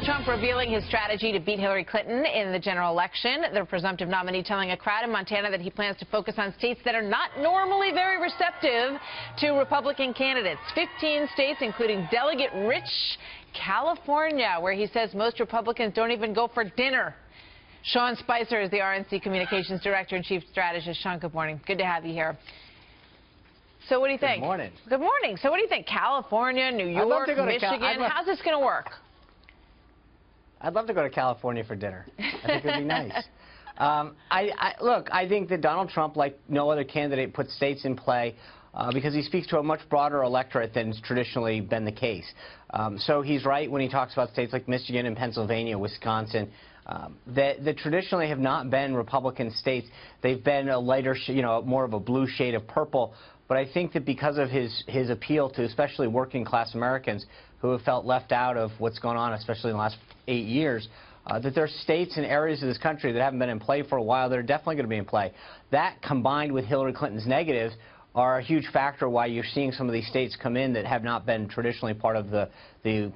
Trump revealing his strategy to beat Hillary Clinton in the general election. The presumptive nominee telling a crowd in Montana that he plans to focus on states that are not normally very receptive to Republican candidates. 15 states, including delegate-rich California, where he says most Republicans don't even go for dinner. Sean Spicer is the RNC Communications Director and Chief Strategist. Sean, good morning. Good to have you here. So what do you think? Good morning. Good morning. So what do you think? California, New York, Michigan, how's this going to work? I'd love to go to California for dinner. I think it would be nice. Look, I think that Donald Trump, like no other candidate, puts states in play because he speaks to a much broader electorate than has traditionally been the case. So he's right when he talks about states like Michigan and Pennsylvania, Wisconsin, that traditionally have not been Republican states. They've been a lighter, more of a blue shade of purple. But I think that because of his appeal to especially working class Americans who have felt left out of what's going on, especially in the last 8 years, that there are states and areas of this country that haven't been in play for a while that are definitely going to be in play. That, combined with Hillary Clinton's negatives, are a huge factor why you're seeing some of these states come in that have not been traditionally part of the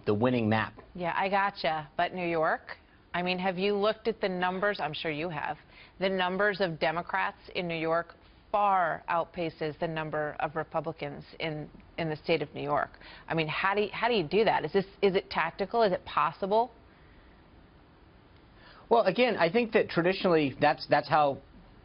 winning map. Yeah, I gotcha. But New York? I mean, have you looked at the numbers? I'm sure you have. The numbers of Democrats in New York far outpaces the number of Republicans in the state of New York. I mean, how do you do that? Is it tactical? Is it possible? Well, again, I think that traditionally that's how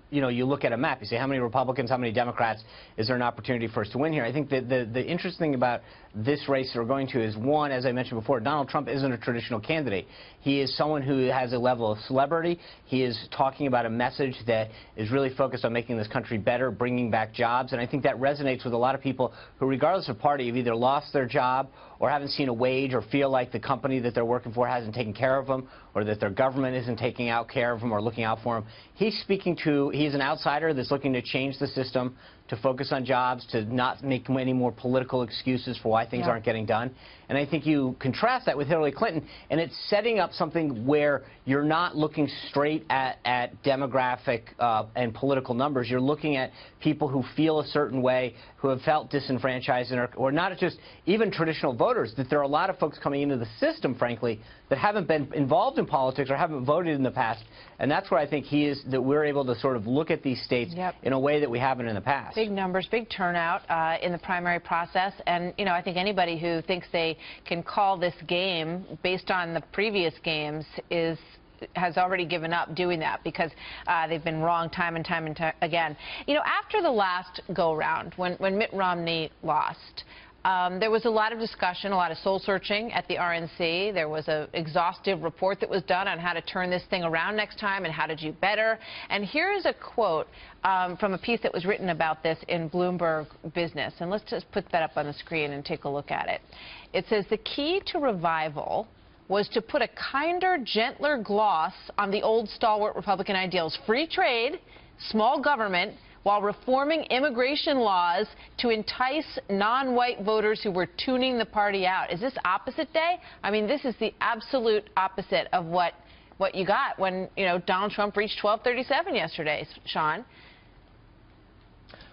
you look at a map. You say how many Republicans, how many Democrats, is there an opportunity for us to win here? I think that the interesting thing about this race that we're going to is, one, as I mentioned before, Donald Trump isn't a traditional candidate. He is someone who has a level of celebrity. He is talking about a message that is really focused on making this country better, bringing back jobs, and I think that resonates with a lot of people who, regardless of party, have either lost their job or haven't seen a wage or feel like the company that they're working for hasn't taken care of them or that their government isn't taking care of them or looking out for them. He's an outsider that's looking to change the system, to focus on jobs, to not make any more political excuses for why things aren't getting done. And I think you contrast that with Hillary Clinton, and it's setting up something where you're not looking straight at demographic and political numbers. You're looking at people who feel a certain way, who have felt disenfranchised, or not just even traditional voters, that there are a lot of folks coming into the system, frankly, that haven't been involved in politics or haven't voted in the past. And that's where I think that we're able to sort of look at these states in a way that we haven't in the past. Big numbers, big turnout in the primary process. And, I think anybody who thinks they can call this game based on the previous games has already given up doing that, because they've been wrong time and time again. After the last go-round, when Mitt Romney lost, there was a lot of discussion, a lot of soul-searching at the RNC. There was an exhaustive report that was done on how to turn this thing around next time and how to do better. And here is a quote from a piece that was written about this in Bloomberg Business. And let's just put that up on the screen and take a look at it. It says, "The key to revival was to put a kinder, gentler gloss on the old stalwart Republican ideals: free trade, small government, while reforming immigration laws to entice non-white voters who were tuning the party out." Is this opposite day? I mean, this is the absolute opposite of what you got when, Donald Trump reached 1237 yesterday, Sean.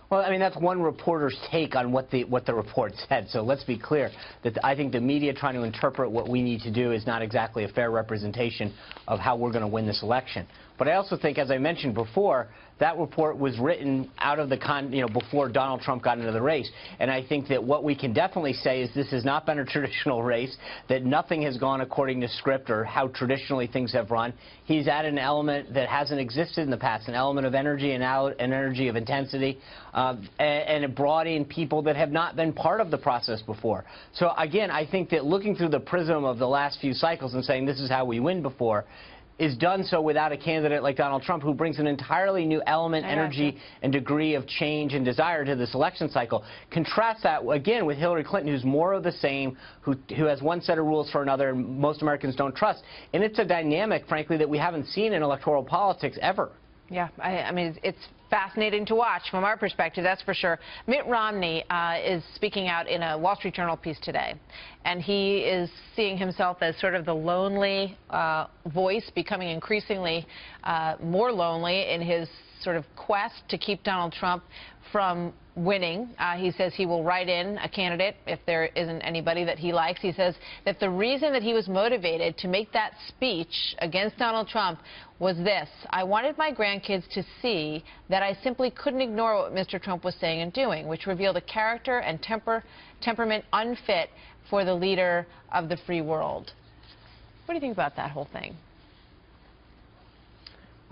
Well, I mean, that's one reporter's take on what the report said. So let's be clear that I think the media trying to interpret what we need to do is not exactly a fair representation of how we're going to win this election. But I also think, as I mentioned before, that report was written out of the before Donald Trump got into the race. And I think that what we can definitely say is this has not been a traditional race, that nothing has gone according to script or how traditionally things have run. He's added an element that hasn't existed in the past, an element of energy and an energy of intensity, and it brought in people that have not been part of the process before. So again, I think that looking through the prism of the last few cycles and saying this is how we win before is done so without a candidate like Donald Trump, who brings an entirely new element, energy, and degree of change and desire to this election cycle. Contrast that, again, with Hillary Clinton, who's more of the same, who has one set of rules for another and most Americans don't trust. And it's a dynamic, frankly, that we haven't seen in electoral politics ever. Yeah, I mean, it's fascinating to watch from our perspective, that's for sure. Mitt Romney is speaking out in a Wall Street Journal piece today, and he is seeing himself as sort of the lonely voice, becoming increasingly more lonely in his sort of quest to keep Donald Trump from winning. He says he will write in a candidate if there isn't anybody that he likes. He says that the reason that he was motivated to make that speech against Donald Trump was this: I wanted my grandkids to see that I simply couldn't ignore what Mr. Trump was saying and doing, which revealed a character and temperament unfit for the leader of the free world. What do you think about that whole thing?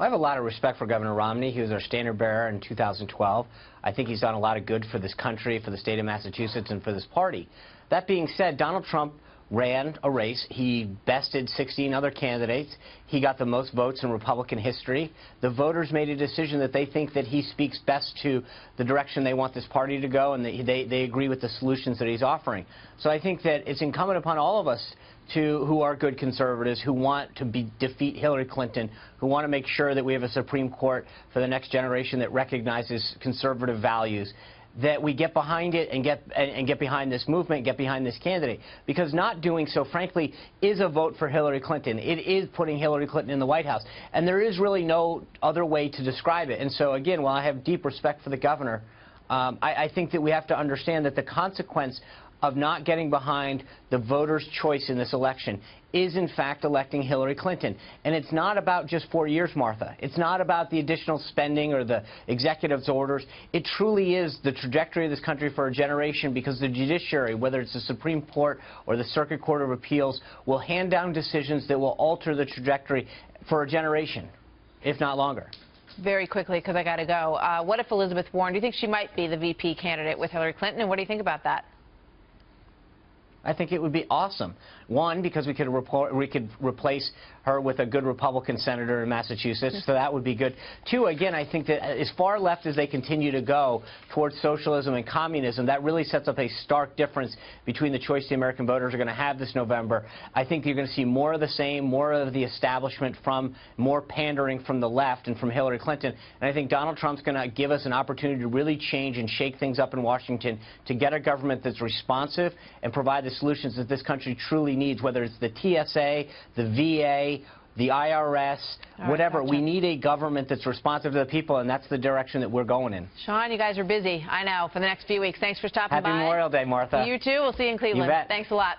I have a lot of respect for Governor Romney. He was our standard bearer in 2012. I think he's done a lot of good for this country, for the state of Massachusetts, and for this party. That being said, Donald Trump ran a race. He bested 16 other candidates. He got the most votes in Republican history. The voters made a decision that they think that he speaks best to the direction they want this party to go, and they agree with the solutions that he's offering. So I think that it's incumbent upon all of us who are good conservatives, who want to defeat Hillary Clinton, who want to make sure that we have a Supreme Court for the next generation that recognizes conservative values, that we get behind it and get behind this movement, get behind this candidate. Because not doing so, frankly, is a vote for Hillary Clinton. It is putting Hillary Clinton in the White House. And there is really no other way to describe it. And so, again, while I have deep respect for the governor, I think that we have to understand that the consequence of not getting behind the voters' choice in this election is, in fact, electing Hillary Clinton. And it's not about just 4 years, Martha. It's not about the additional spending or the executive's orders. It truly is the trajectory of this country for a generation, because the judiciary, whether it's the Supreme Court or the Circuit Court of Appeals, will hand down decisions that will alter the trajectory for a generation, if not longer. Very quickly, because I got to go. What if Elizabeth Warren, do you think she might be the VP candidate with Hillary Clinton, and what do you think about that? I think it would be awesome. One, because we could replace her with a good Republican senator in Massachusetts, so that would be good. Two, again, I think that as far left as they continue to go towards socialism and communism, that really sets up a stark difference between the choice the American voters are going to have this November. I think you're going to see more of the same, more of the establishment, from more pandering from the left and from Hillary Clinton. And I think Donald Trump's going to give us an opportunity to really change and shake things up in Washington to get a government that's responsive and provide the solutions that this country truly needs, whether it's the TSA, the VA, the IRS, whatever. We need a government that's responsive to the people, and that's the direction that we're going in. Sean, you guys are busy, I know, for the next few weeks. Thanks for stopping by. Happy Memorial Day, Martha. You too. We'll see you in Cleveland. You bet. Thanks a lot.